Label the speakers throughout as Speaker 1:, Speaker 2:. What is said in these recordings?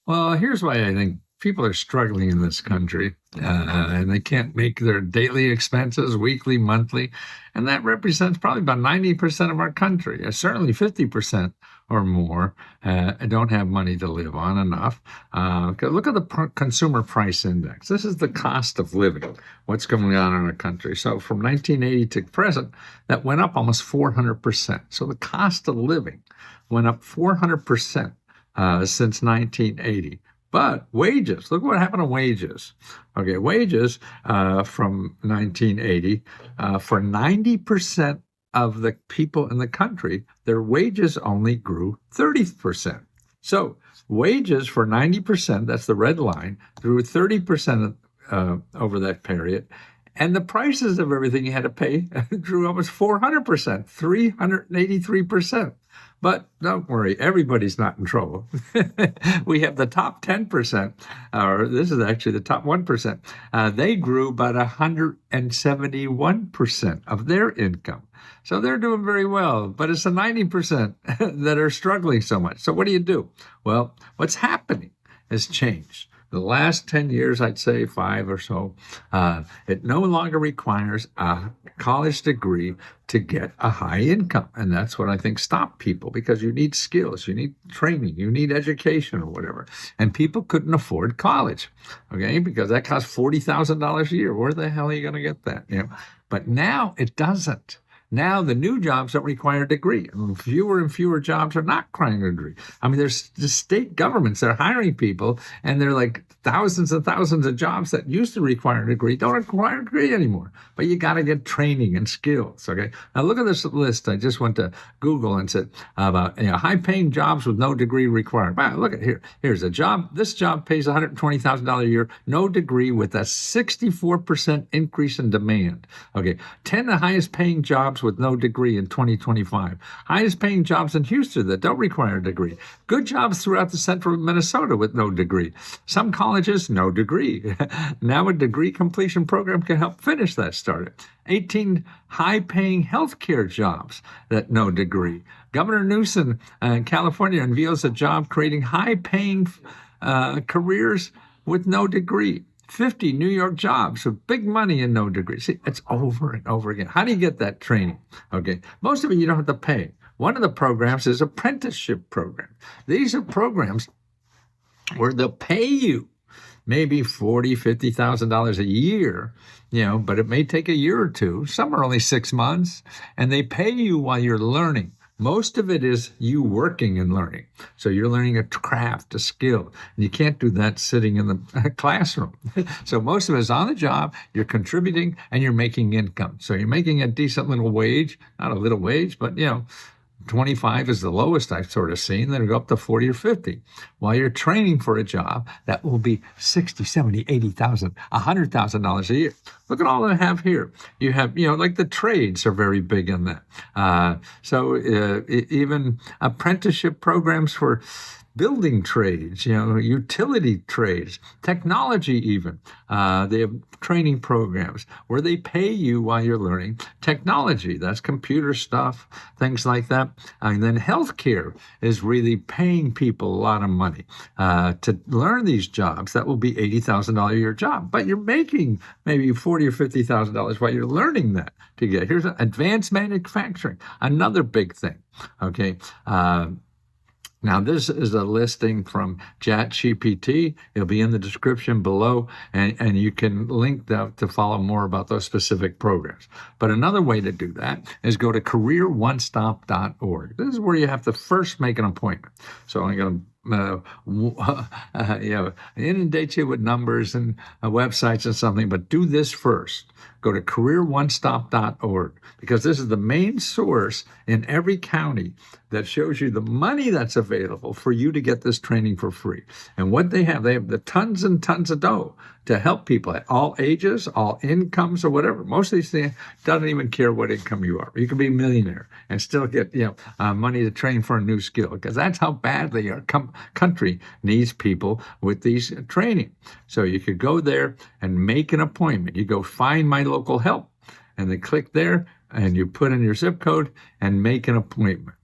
Speaker 1: Well, here's why I think people are struggling in this country, and they can't make their daily expenses, weekly, monthly, and that represents probably about 90% of our country. Certainly 50% or more don't have money to live on enough. 'Cause look at the consumer price index. This is the cost of living, what's going on in our country. So from 1980 to present, that went up almost 400%. So the cost of living went up 400% since 1980. But wages, look what happened to wages. Okay, wages from 1980, for 90% of the people in the country, their wages only grew 30%. So wages for 90%, that's the red line, grew 30% over that period. And the prices of everything you had to pay grew almost 400%, 383%. But don't worry, everybody's not in trouble. We have the top 10%, or this is actually the top 1%. They grew about 171% of their income. So they're doing very well, but it's the 90% that are struggling so much. So what do? Well, what's happening has changed. The last 10 years, I'd say 5 or so, it no longer requires a college degree to get a high income. And that's what I think stopped people, because you need skills, you need training, you need education or whatever. And people couldn't afford college, okay, because that costs $40,000 a year. Where the hell are you going to get that? But now it doesn't. Now the new jobs don't require a degree. Fewer and fewer jobs are not requiring a degree. I mean, there's the state governments that are hiring people, and they're like thousands and thousands of jobs that used to require a degree don't require a degree anymore. But you got to get training and skills. Okay. Now look at this list. I just went to Google and said about high-paying jobs with no degree required. Wow, look at here. Here's a job. This job pays $120,000 a year, no degree, with a 64% increase in demand. Okay, 10 the highest-paying jobs with no degree in 2025. Highest paying jobs in Houston that don't require a degree. Good jobs throughout the central Minnesota with no degree. Some colleges, no degree. Now a degree completion program can help finish that started. 18 high-paying healthcare jobs that no degree. Governor Newsom in California unveils a job creating high-paying careers with no degree. 50 New York jobs with big money and no degree. See, it's over and over again. How do you get that training? Okay, most of it you don't have to pay. One of the programs is apprenticeship program. These are programs where they'll pay you maybe $40,000, $50,000 a year, but it may take a year or two. Some are only 6 months, and they pay you while you're learning. Most of it is you working and learning. So you're learning a craft, a skill, and you can't do that sitting in the classroom. So most of it is on the job, you're contributing, and you're making income. So you're making a decent little wage, not a little wage, but 25 is the lowest I've sort of seen. Then it'll go up to 40 or 50. While you're training for a job, that will be 60, 70, 80,000, $100,000 a year. Look at all I have here. You have, like the trades are very big in that. So even apprenticeship programs for building trades, utility trades, technology even. They have training programs where they pay you while you're learning technology. That's computer stuff, things like that. And then healthcare is really paying people a lot of money to learn these jobs. That will be $80,000 a year job, but you're making maybe $40,000 or $50,000 while you're learning that to get. Here's advanced manufacturing, another big thing. Okay. Now, this is a listing from ChatGPT. It'll be in the description below, and you can link that to follow more about those specific programs. But another way to do that is go to CareerOneStop.org. This is where you have to first make an appointment. So I'm going to inundate you with numbers and websites and something, but do this first. Go to CareerOneStop.org, because this is the main source in every county that shows you the money that's available for you to get this training for free. And what they have the tons and tons of dough to help people at all ages, all incomes, or whatever. Most of these things doesn't even care what income you are. You can be a millionaire and still get money to train for a new skill, because that's how badly our country needs people with these training. So you could go there and make an appointment. You go find my local help, and then click there, and you put in your zip code and make an appointment.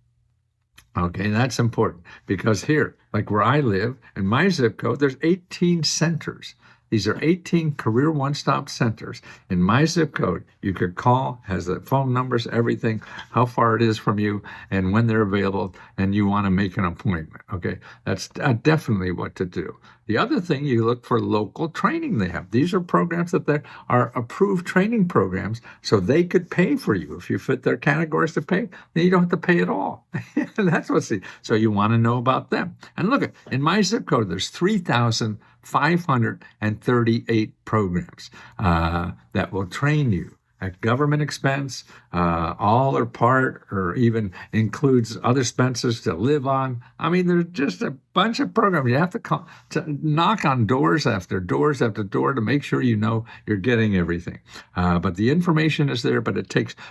Speaker 1: Okay, that's important because here, like where I live, in my zip code, there's 18 centers. These are 18 Career One Stop centers. In my zip code, you could call, has the phone numbers, everything, how far it is from you, and when they're available, and you want to make an appointment. Okay, that's definitely what to do. The other thing, you look for local training they have. These are programs that are approved training programs, so they could pay for you. If you fit their categories to pay, then you don't have to pay at all. That's what's the, so you want to know about them. And look, in my zip code, there's 3,538 programs that will train you at government expense, all or part, or even includes other expenses to live on. I mean, there's just a bunch of programs. You have to call, to knock on doors after doors after door to make sure you know you're getting everything. But the information is there, but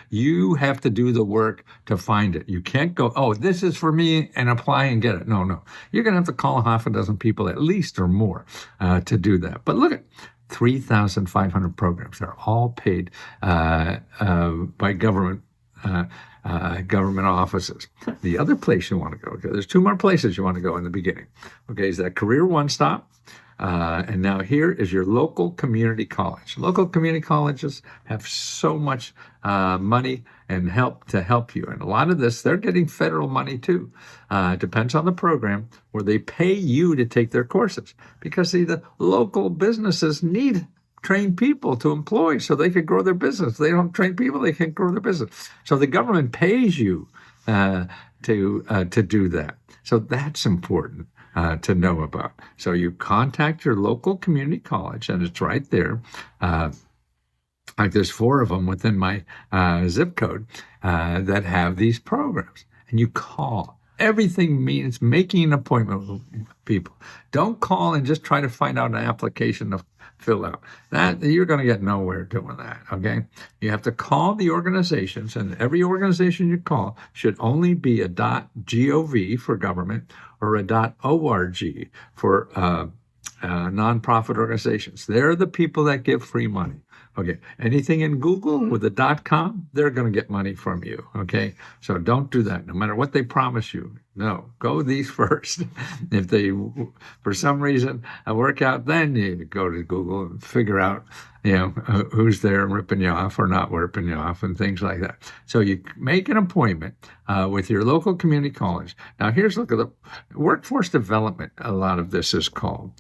Speaker 1: you have to do the work to find it. You can't go, oh, this is for me, and apply and get it. No. You're going to have to call half a dozen people at least or more to do that. But look at 3,500 programs. They're all paid by government offices. The other place you want to go, okay, there's two more places you want to go in the beginning. Okay, is that Career One Stop. And now here is your local community college. Local community colleges have so much money and help to help you. And a lot of this, they're getting federal money too. It depends on the program where they pay you to take their courses. Because see, the local businesses need trained people to employ so they can grow their business. If they don't train people, they can't grow their business. So the government pays you to do that. So that's important to know about. So you contact your local community college, and it's right there. Like there's 4 of them within my zip code that have these programs. And you call. Everything means making an appointment with people. Don't call and just try to find out an application to fill out. That you're going to get nowhere doing that, okay? You have to call the organizations, and every organization you call should only be a .gov for government or a .org for nonprofit organizations. They're the people that give free money. Okay, anything in Google with a .com, they're going to get money from you, okay? So don't do that, no matter what they promise you. No, go these first. If they, for some reason, work out, then you go to Google and figure out, who's there ripping you off or not ripping you off and things like that. So you make an appointment with your local community college. Now, look at the workforce development. A lot of this is called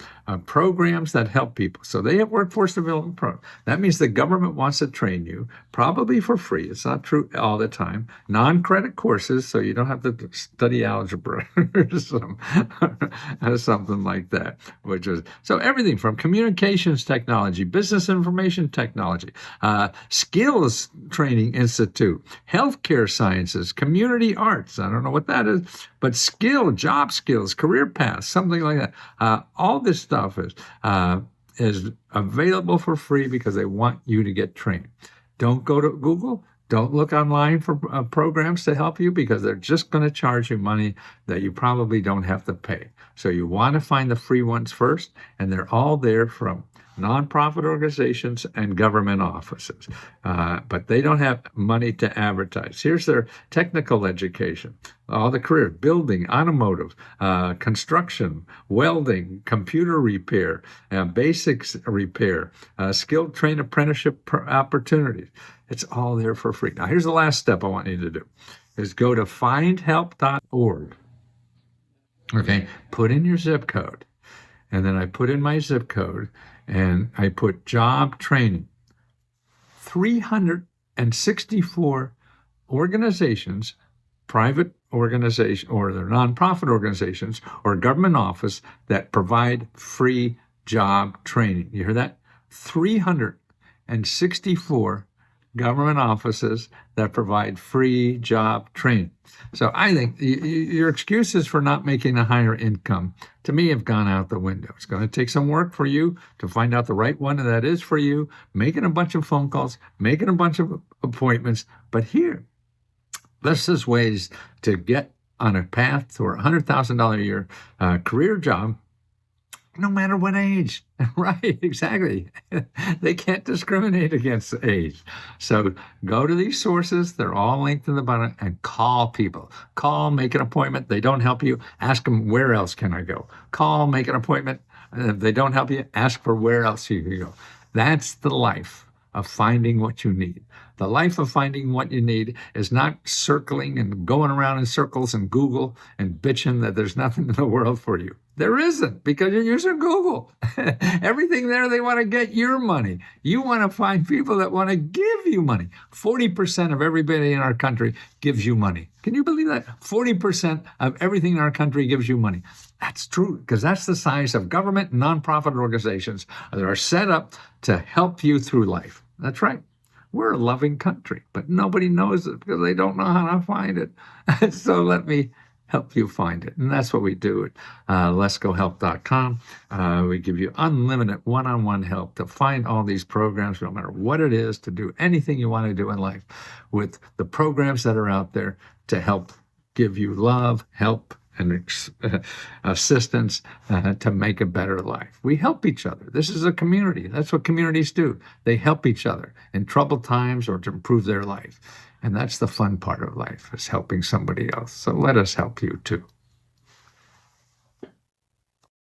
Speaker 1: programs that help people. So they have workforce development programs. That means the government wants to train you, probably for free. It's not true all the time. Non-credit courses, so you don't have to study algebra or something like that. So everything from communications technology, business information technology, skills training institute, healthcare sciences, community arts. I don't know what that is, but job skills, career paths, something like that. All this stuff is available for free because they want you to get trained. Don't go to Google. Don't look online for programs to help you because they're just going to charge you money that you probably don't have to pay. So you want to find the free ones first, and they're all there from nonprofit organizations and government offices. But they don't have money to advertise. Here's their technical education. All the career, building, automotive, construction, welding, computer repair, basics repair, skilled train apprenticeship opportunities. It's all there for free. Now, here's the last step I want you to do, is go to findhelp.org. Okay, put in your zip code. And then I put in my zip code, and I put job training. 364 organizations, private organizations, or they're nonprofit organizations, or government office that provide free job training. You hear that? 364 government offices that provide free job training. So I think your excuses for not making a higher income, to me, have gone out the window. It's going to take some work for you to find out the right one that is for you, making a bunch of phone calls, making a bunch of appointments. But here, this is ways to get on a path to a $100,000 a year career job no matter what age. Right, exactly. They can't discriminate against age. So go to these sources. They're all linked in the bottom, and call people. Call, make an appointment. They don't help you, ask them, where else can I go? Call, make an appointment. If they don't help you, ask for where else you can go. That's the life of finding what you need. The life of finding what you need is not circling and going around in circles and Google and bitching that there's nothing in the world for you. There isn't, because you're using Google. Everything there, they want to get your money. You want to find people that want to give you money. 40% of everybody in our country gives you money. Can you believe that? 40% of everything in our country gives you money. That's true, because that's the size of government and nonprofit organizations that are set up to help you through life. That's right. We're a loving country, but nobody knows it because they don't know how to find it. So let me help you find it. And that's what we do at letsgohelp.com. We give you unlimited one-on-one help to find all these programs, no matter what it is, to do anything you want to do in life with the programs that are out there to help give you love, help, and assistance to make a better life. We help each other. This is a community. That's what communities do. They help each other in troubled times or to improve their life. And that's the fun part of life, is helping somebody else. So let us help you too.